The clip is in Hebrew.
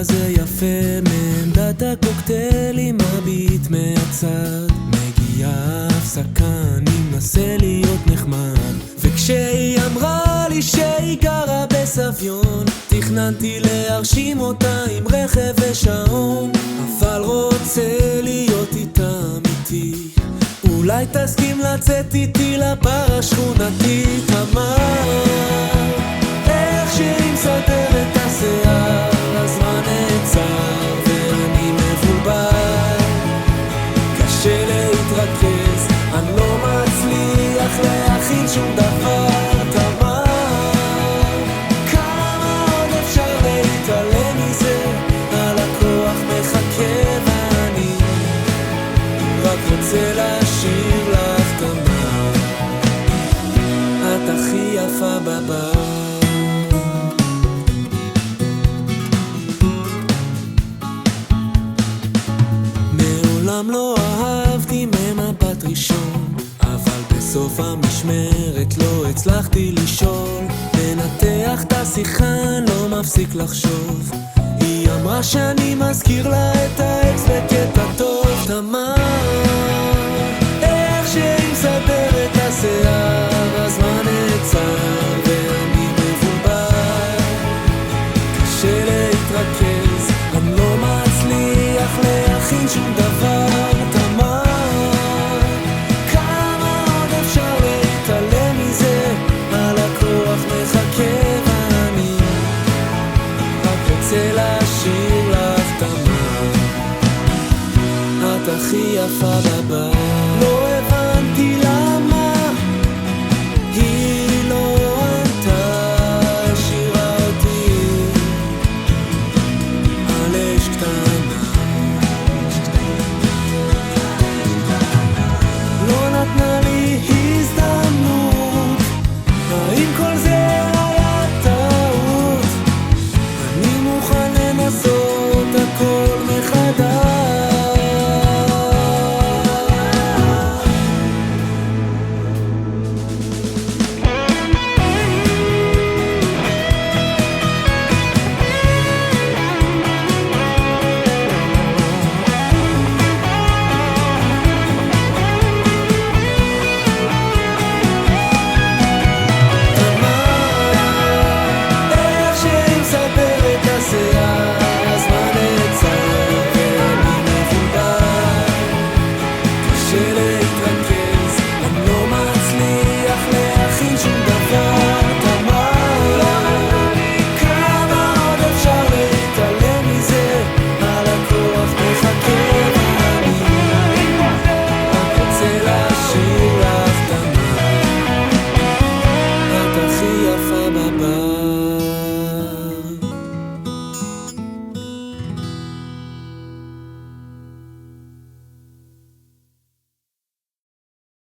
כזה יפה, מעמדת הקוקטיילים מביט מהצד. מגיעה הפסקה, אני מנסה להיות נחמד, וכשהיא אמרה לי שהיא גרה בסביון, תכננתי להרשים אותה עם רכב ושעון, אבל רוצה להיות איתה אמיתי. אולי תסכים לצאת איתי לבר השכונתית. אמר איך שהיא מסדרת את השיער, הזמן נעצר ואני מבולבל, קשה להתרכז, אני לא מצליח להכין שום דבר. תמר, כמה עוד אפשר להתעלם מזה? הלקוח מחכה ואני רק רוצה להשאיר לך תמר, את הכי יפה בבר. מעולם לא אהבתי ממבט ראשון, אבל בסוף המשמרת לא הצלחתי לשאול. לנתח את השיחה, לא מפסיק לחשוב. היא אמרה שאני מזכיר לה את האקס בקטע טוב. תמר, איך שהיא מסדרת את השיער, הזמן נעצר ואני מבולבל, קשה להתרכז, אני לא מצליח להכין שום דבר. תמר, כמה עוד אפשר להתעלם מזה? הלקוח מחכה ואני רק רוצה להשאיר לך תמר, את הכי יפה בבר.